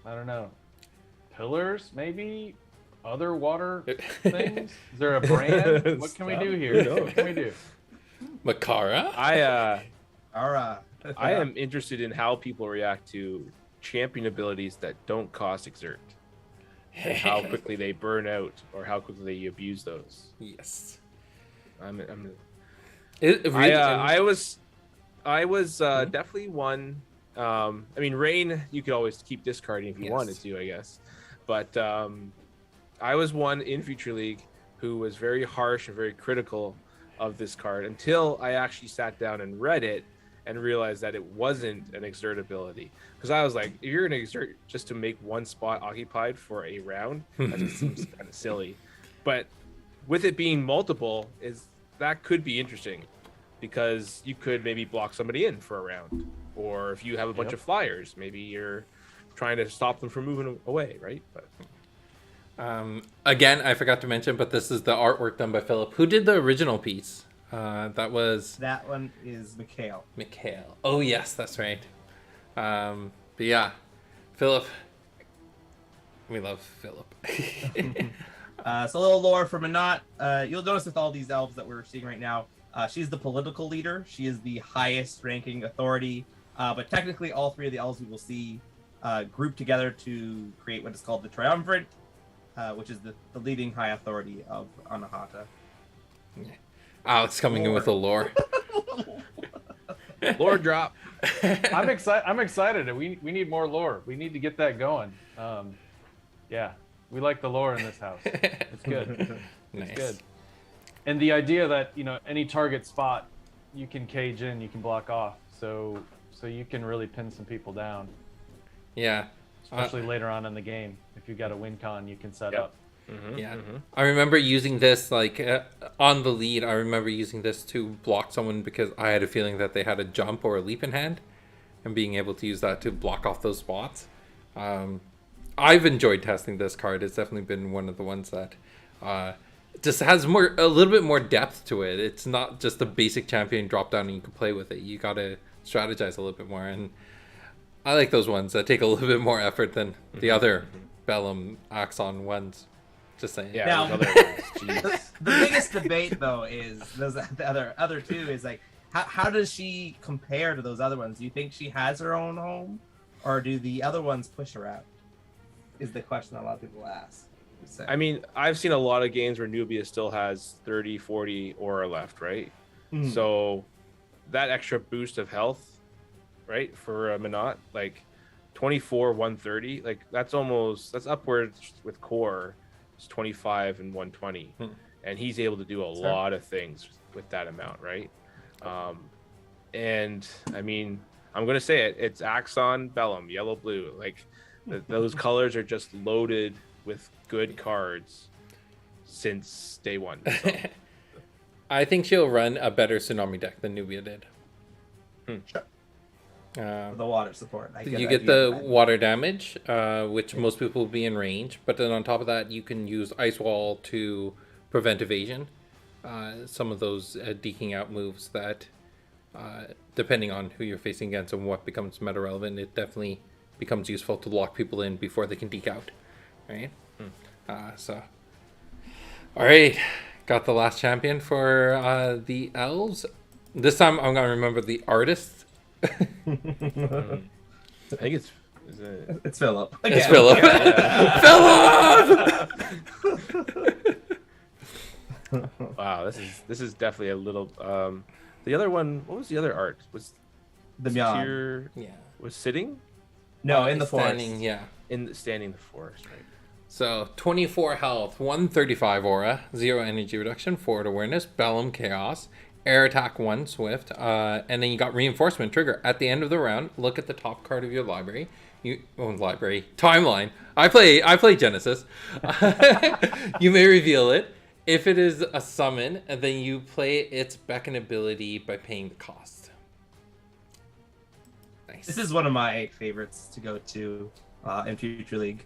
I don't know. Pillars, maybe? Other water things? Is there a brand? What can we do here? What can we do? Makara? I am interested in how people react to champion abilities that don't cost exert. And how quickly they burn out or how quickly they abuse those. Yes. I was Mm-hmm. definitely one. I mean, Rain, you could always keep discarding if you wanted to, I guess. But I was one in Future League who was very harsh and very critical of this card until I actually sat down and read it and realized that it wasn't an exert ability. Because I was like, if you're going to exert just to make one spot occupied for a round, that just seems kind of silly. But with it being multiple, that could be interesting because you could maybe block somebody in for a round. Or if you have a bunch of flyers, maybe you're trying to stop them from moving away, right? But again, I forgot to mention, but this is the artwork done by Philip. Who did the original piece? That one is Mikhail. Mikhail. Oh yes, that's right. But yeah, Philip. We love Philip. So a little lore for Minot. You'll notice with all these elves that we're seeing right now, she's the political leader. She is the highest ranking authority. But technically, all three of the elves we will see group together to create what is called the Triumvirate, which is the leading high authority of Anahata. Alex coming in with a lore. lore drop. I'm excited. We need more lore. We need to get that going. Yeah, we like the lore in this house. It's good. Nice. It's good. And the idea that any target spot you can cage in, you can block off, so you can really pin some people down. Yeah. Especially later on in the game, if you've got a win con, you can set up. Mm-hmm, Yeah. Mm-hmm. I remember using this on the lead. I remember using this to block someone because I had a feeling that they had a jump or a leap in hand, and being able to use that to block off those spots. I've enjoyed testing this card. It's definitely been one of the ones that just has a little bit more depth to it. It's not just a basic champion drop down and you can play with it. You gotta strategize a little bit more, and I like those ones that take a little bit more effort than the other Bellum Axon ones. Just saying. Yeah. Now, the biggest debate though is the other two is like how does she compare to those other ones? Do you think she has her own home, or do the other ones push her out? Is the question a lot of people ask. I mean, I've seen a lot of games where Nubia still has 30, 40 aura left, right? Mm. So that extra boost of health, right, for Minot, like 24, 130, like that's upwards with core. It's 25 and 120. And he's able to do a lot of things with that amount, right? And I mean, I'm going to say it's Axon, Bellum, yellow, blue. Like those colors are just loaded with good cards since day one. So. I think she'll run a better Tsunami deck than Nubia did. Sure. The water support. You get the water damage, which most people will be in range, but then on top of that, you can use Ice Wall to prevent evasion. Some of those deking out moves that depending on who you're facing against and what becomes meta relevant, it definitely becomes useful to lock people in before they can deke out, right? So, all right, got the last champion for the elves. This time I'm gonna remember the artist. I think it's Philip. It's Philip. Philip. Wow, this is definitely a little. The other one, what was the other art? Was The Myan. Tyr, was sitting? No, in the forest. Standing in the forest, right? So 24 health, 135 aura, 0 energy reduction, forward awareness, Bellum Chaos, air attack 1 swift, and then you got reinforcement trigger. At the end of the round, look at the top card of your library. Timeline. I play Genesis. You may reveal it. If it is a summon, then you play its beckon ability by paying the cost. Nice. This is one of my favorites to go to in Future League.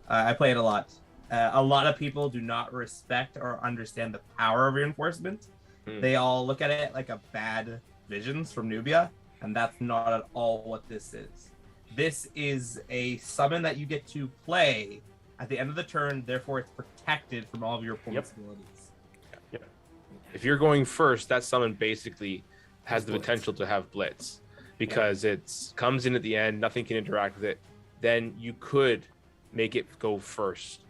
I play it a lot. A lot of people do not respect or understand the power of reinforcement. They all look at it like a bad visions from Nubia, and that's not at all what this is. This is a summon that you get to play at the end of the turn, therefore it's protected from all of your opponent's abilities. Yep. If you're going first, that summon basically has the potential to have blitz because it comes in at the end, nothing can interact with it. Then you could make it go first,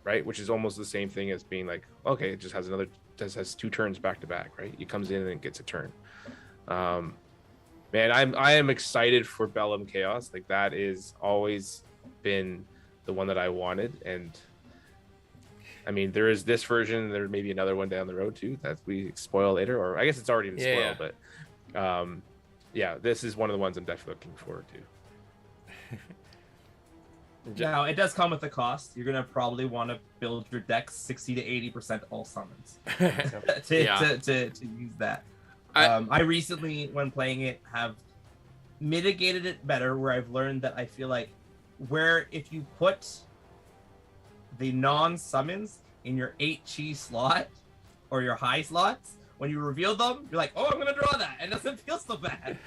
right? Which is almost the same thing as being like, okay, it just has 2 turns back to back, right? It comes in and it gets a turn. Man, I am excited for Bellum Chaos. Like that is always been the one that I wanted, and I mean there is this version. There may be another one down the road too that we spoil later, or I guess it's already been spoiled. But this is one of the ones I'm definitely looking forward to. Now it does come with a cost. You're gonna probably want to build your deck 60 to 80% all summons to use that. I recently, when playing it, have mitigated it better, where I've learned that I feel like where if you put the non-summons in your 8 chi slot or your high slots, when you reveal them, you're like, oh, I'm going to draw that. And it doesn't feel so bad.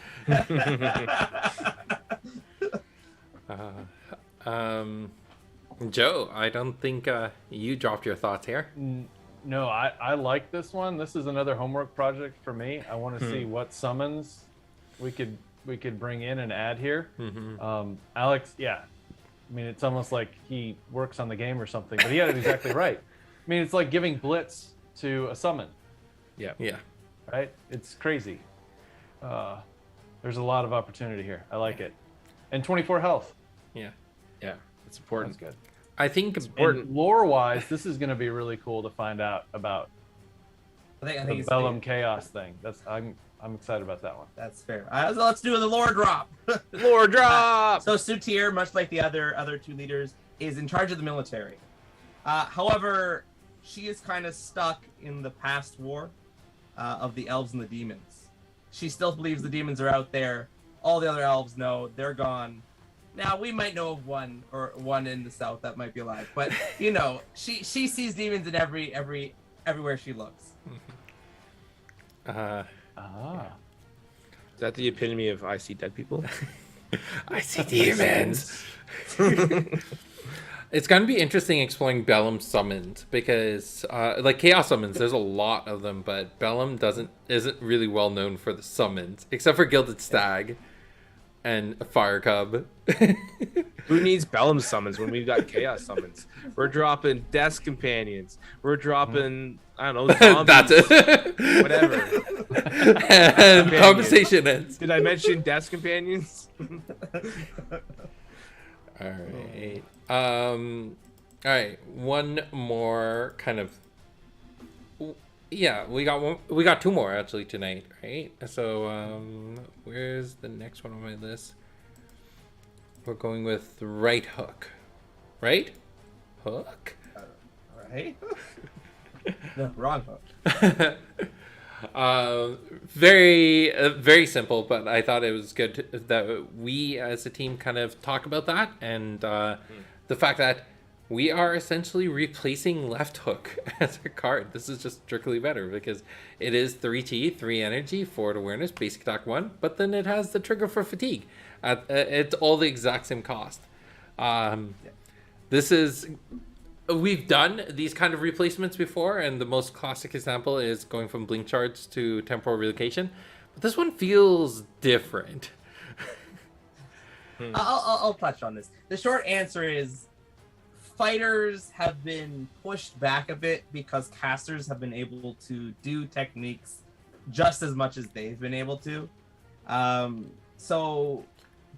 Joe, I don't think you dropped your thoughts here. No, I like this one. This is another homework project for me. I want to see what summons we could bring in and add here. Alex, I mean, it's almost like he works on the game or something, but he had it exactly right. I mean, it's like giving blitz to a summon. Yeah. Right? It's crazy. There's a lot of opportunity here. I like it. And 24 health. Yeah, it's important. That's good. I think important. Lore-wise, this is going to be really cool to find out about I think the Bellum Chaos thing. I'm excited about that one. That's fair. So let's do the lore drop. Lore drop. So Sutir, much like the other 2 leaders, is in charge of the military. However, she is kind of stuck in the past war of the elves and the demons. She still believes the demons are out there. All the other elves know they're gone. Now we might know of one in the south that might be alive, but you know, she sees demons in everywhere she looks. Is that the epitome of I see dead people? I see demons. It's going to be interesting exploring Bellum summons because, like Chaos summons, there's a lot of them, but Bellum isn't really well known for the summons, except for Gilded Stag and a Fire Cub. Who needs Bellum summons when we've got Chaos summons? We're dropping Desk Companions. We're dropping, I don't know, zombies. That's it. Whatever. And conversation ends. Did I mention Desk Companions? All right. All right. One more kind of. Yeah, we got 2 more actually tonight, right? So, where's the next one on my list? We're going with Right Hook. Right? Hook? Right? No, wrong hook. Very simple, but I thought it was good that we as a team kind of talk about that and the fact that we are essentially replacing Left Hook as a card. This is just strictly better because it is 3T, 3 energy, forward awareness, basic attack 1, but then it has the trigger for fatigue. It's all the exact same cost. This is... We've done these kind of replacements before, and the most classic example is going from Blink Charge to Temporal Relocation. But this one feels different. I'll touch on this. The short answer is fighters have been pushed back a bit because casters have been able to do techniques just as much as they've been able to. So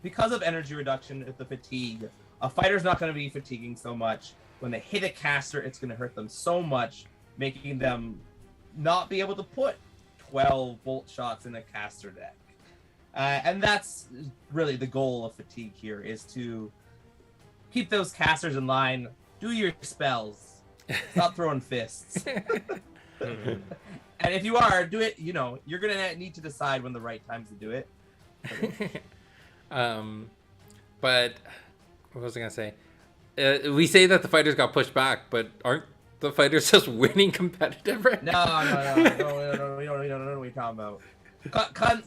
because of energy reduction with the fatigue, a fighter's not going to be fatiguing so much. When they hit a caster, it's going to hurt them so much, making them not be able to put 12 bolt shots in a caster deck. And that's really the goal of fatigue here, is to keep those casters in line, do your spells, stop throwing fists. And if you are, do it, you're going to need to decide when the right time to do it. But what was I going to say? We say that the fighters got pushed back, but aren't the fighters just winning competitive right now? No, we don't know what you're talking about.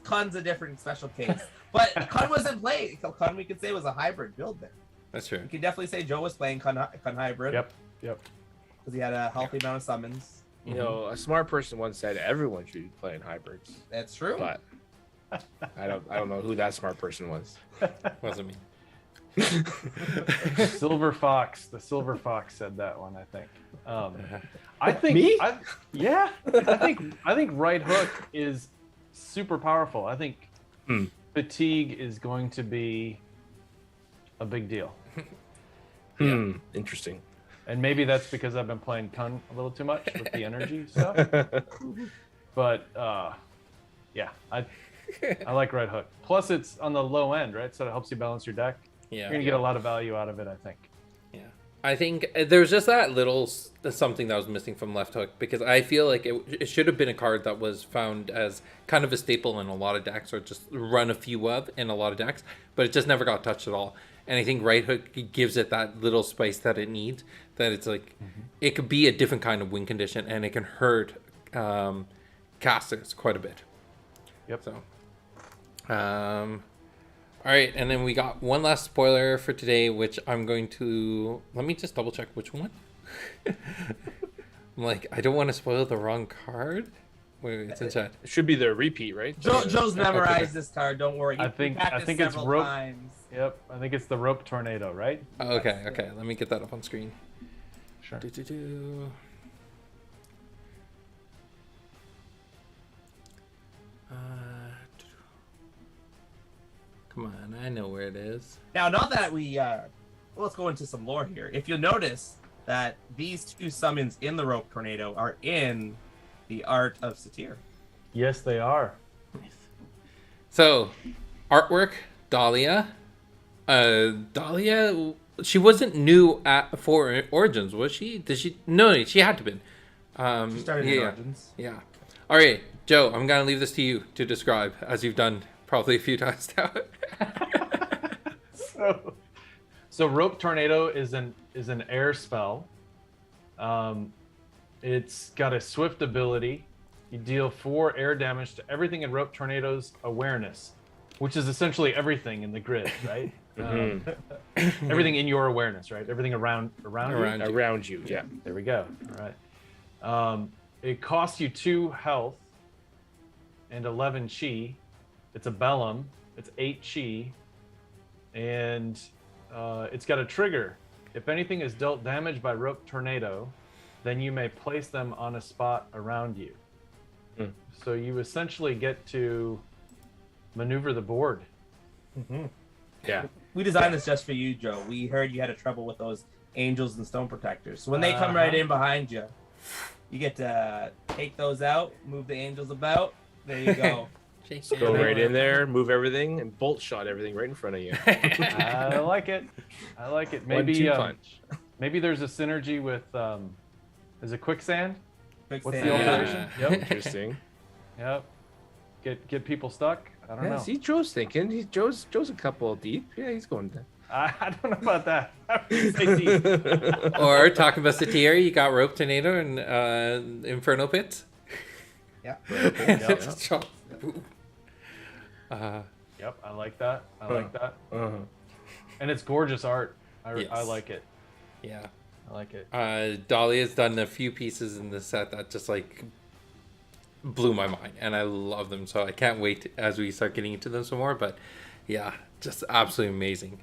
Kun's a different special case. But Kun wasn't playing. Kun, we could say, was a hybrid build there. That's true. You can definitely say Joe was playing Kun hybrid. Yep. Because he had a healthy amount of summons. A smart person once said everyone should be playing hybrids. That's true. But I don't know who that smart person was. Wasn't me. The Silver Fox said that one, I think. I think Me? I think right hook is super powerful. I think fatigue is going to be a big deal. Interesting. And maybe that's because I've been playing Kun a little too much with the energy stuff. But yeah, I like right hook. Plus it's on the low end, right? So it helps you balance your deck. Yeah. You're gonna get a lot of value out of it, I think. Yeah. I think there's just that little something that was missing from Left Hook, because I feel like it should have been a card that was found as kind of a staple in a lot of decks, or just run a few of in a lot of decks, but it just never got touched at all. And I think right hook gives it that little spice that it needs, that it's like it could be a different kind of win condition, and it can hurt casters quite a bit. Yep. So all right, and then we got one last spoiler for today, which I'm going to... Let me just double check which one. I'm like, I don't want to spoil the wrong card. Wait, it's in chat. It should be the repeat, right? Joe's memorized this card. Don't worry. I think it's rope. Yep, I think it's the rope tornado, right? Oh, okay. Let me get that up on screen. Sure. Come on, I know where it is. Now, not that we... let's go into some lore here. If you'll notice that these two summons in the rope tornado are in the Art of Satyr. Yes, they are. So, artwork, Dahlia. Dahlia, she wasn't new for Origins, was she? Did she? No, she had to be. She started in Origins. Yeah. All right, Joe, I'm going to leave this to you to describe, as you've done probably a few times now. So rope tornado is an air spell. It's got a swift ability. You deal 4 air damage to everything in rope tornado's awareness, which is essentially everything in the grid, right? Everything in your awareness, right? Everything around you. Yeah. There we go. All right. It costs you 2 health and 11 chi. It's a Bellum. It's 8 chi. And it's got a trigger. If anything is dealt damage by rope tornado, then you may place them on a spot around you. So you essentially get to maneuver the board. Yeah. We designed this just for you, Joe. We heard you had a trouble with those angels and stone protectors. So when they come right in behind you, you get to take those out, move the angels about. There you go. Just go right in there, move everything, and bolt shot everything right in front of you. I like it. Maybe 1-2 punch. Maybe there's a synergy with is it quicksand? What's the old Yeah. version? Yep. Interesting. Yep. Get people stuck. I don't know. See, Joe's thinking. Joe's a couple deep. Yeah, he's going there. I don't know about that. I would say deep. Or talking about Satir, you got Rope Tornado and Inferno Pits. Yeah. Yep, I like that. I like that. And it's gorgeous art. I like it. Yeah. I like it. Dahlia's done a few pieces in the set that just like blew my mind, and I love them. So I can't wait as we start getting into them some more. But yeah, just absolutely amazing.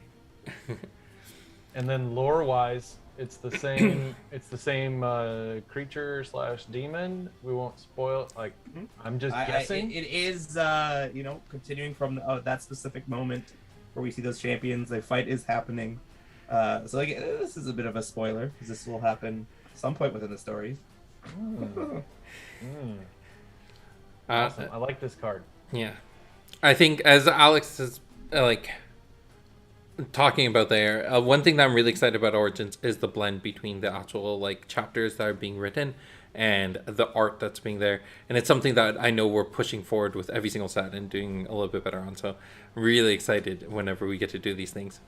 And then lore-wise, it's the same. It's the same creature / demon. We won't spoil. Like, I'm just guessing. It is, continuing from that specific moment where we see those champions. The fight is happening. So again, this is a bit of a spoiler because this will happen at some point within the stories. Awesome. I like this card. Yeah, I think as Alex is talking about there, one thing that I'm really excited about Origins is the blend between the actual chapters that are being written and the art that's being there, and it's something that I know we're pushing forward with every single set and doing a little bit better on. So I'm really excited whenever we get to do these things.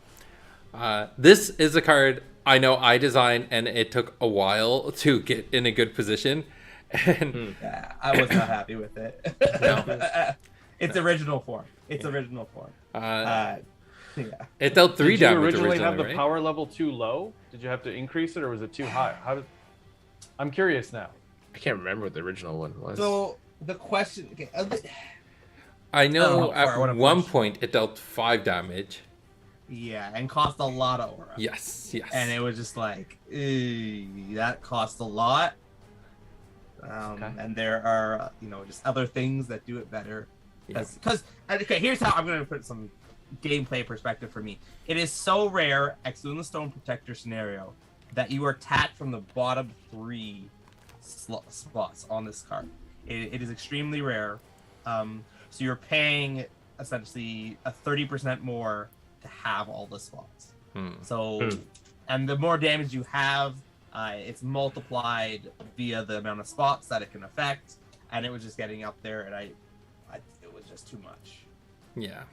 This is a card I know I designed, and it took a while to get in a good position. And I was not happy with it. No. It's original form. Yeah. It dealt 3 damage Did you originally have the right? power level too low? Did you have to increase it, or was it too high? I'm curious now. I can't remember what the original one was. So the question. Okay, I know I wanna at one push. point it dealt 5 damage. Yeah, and cost a lot of aura. Yes. And it was just like, that cost a lot. And there are, just other things that do it better. Because, here's how I'm going to put some gameplay perspective for me. It is so rare, excluding the Stone Protector scenario, that you are tapped from the bottom 3 spots on this card. It is extremely rare. So you're paying essentially a 30% more to have all the spots. So, and the more damage you have, it's multiplied via the amount of spots that it can affect, and it was just getting up there, and it was just too much. Yeah.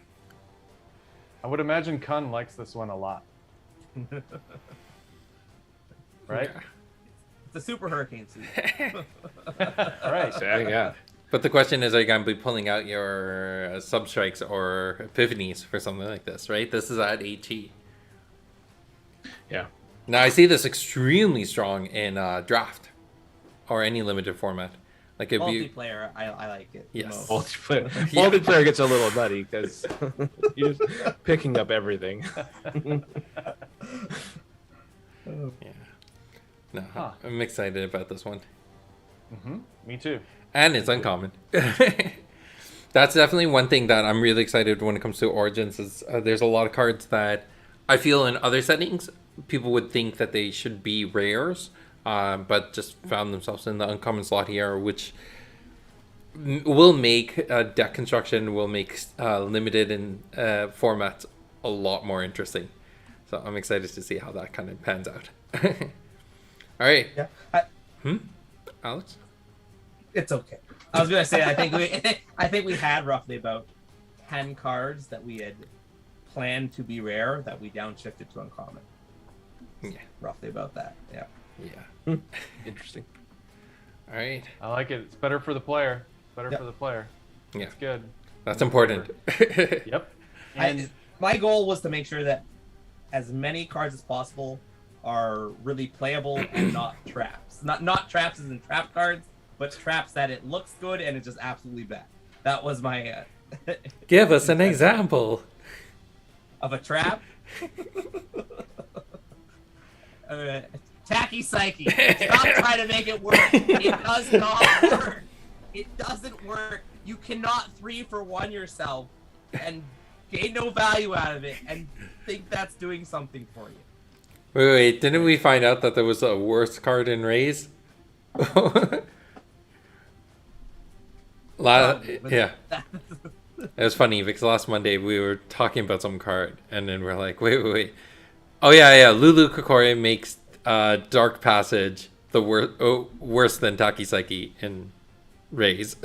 I would imagine Kun likes this one a lot. Right? Yeah. It's a super hurricane suit. Right. Yeah. But the question is, are you going to be pulling out your Substrikes or Epiphanies for something like this, right? This is at HE. Yeah. Now, I see this extremely strong in Draft or any limited format. Like if Multiplayer, I like it. Yes. Multiplayer gets a little nutty because you're just picking up everything. Yeah. No, I'm excited about this one. Me too. And it's uncommon. That's definitely one thing that I'm really excited when it comes to Origins is there's a lot of cards that I feel in other settings people would think that they should be rares, but just found themselves in the uncommon slot here, which will make deck construction, will make limited in formats a lot more interesting. So I'm excited to see how that kind of pans out. All right. Yeah. Alex? It's okay. I was gonna say I think we had roughly about 10 cards that we had planned to be rare that we downshifted to uncommon. Yeah. Roughly about that. Yeah. Yeah. Interesting. All right. I like it. It's better for the player. Yep. For the player. Yeah. It's good. That's important. Yep. And My goal was to make sure that as many cards as possible are really playable and not traps. Not traps as in trap cards, but traps that it looks good and it's just absolutely bad. That was my Give us an example of a trap. Tacky Psyche. Stop trying to make it work. It does not work. It doesn't work. You cannot 3-for-1 yourself and gain no value out of it and think that's doing something for you. Wait, didn't we find out that there was a worse card in Rays? Yeah. It was funny because last Monday we were talking about some card and then we're like, wait. Oh yeah. Lulu Kokore makes Dark Passage the worse than Taki Psyche in Rays.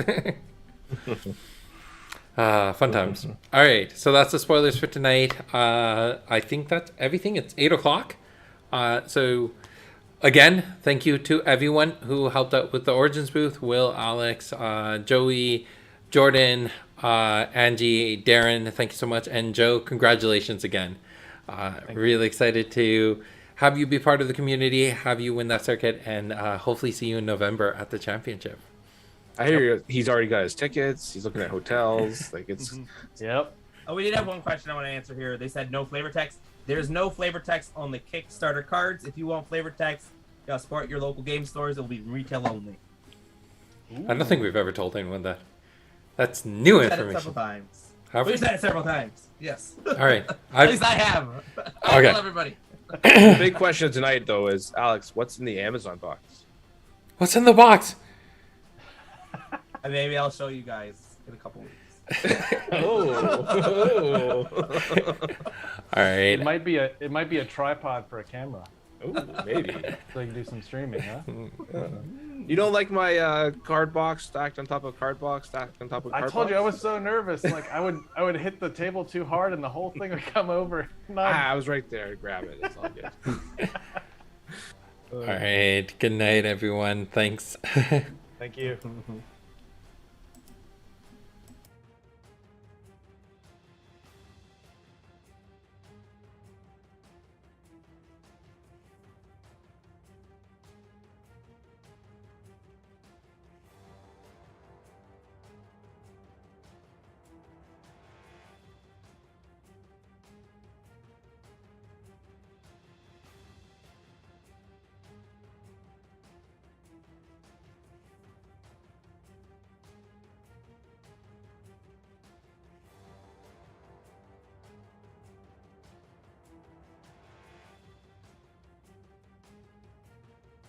Fun times. All right, so that's the spoilers for tonight. I think that's everything. It's 8 o'clock. So again, thank you to everyone who helped out with the Origins booth. Will, Alex, Joey, Jordan, Angie, Darren, thank you so much. And Joe, congratulations again. Really excited to have you be part of the community, have you win that circuit, and hopefully see you in November at the championship. I hear he's already got his tickets. He's looking at hotels. Like it's. Yep. Oh, we did have one question I want to answer here. They said no flavor text. There's no flavor text on the Kickstarter cards. If you want flavor text, you gotta support your local game stores. It'll be retail only. Ooh. I don't think we've ever told anyone that. That's new information. Said it several times. We've said it several times. Yes. All right. At least I have. I Okay. tell everybody. The big question tonight, though, is Alex, what's in the Amazon box? What's in the box? And maybe I'll show you guys in a couple weeks. Oh. All right. It might be a tripod for a camera, Ooh, maybe. so you can do some streaming, huh? You don't like my card box stacked on top of card box stacked on top of card I told box? you I was so nervous. Like I would hit the table too hard and the whole thing would come over. I was right there to grab it. It's all good. All right. Good night, everyone. Thanks. Thank you.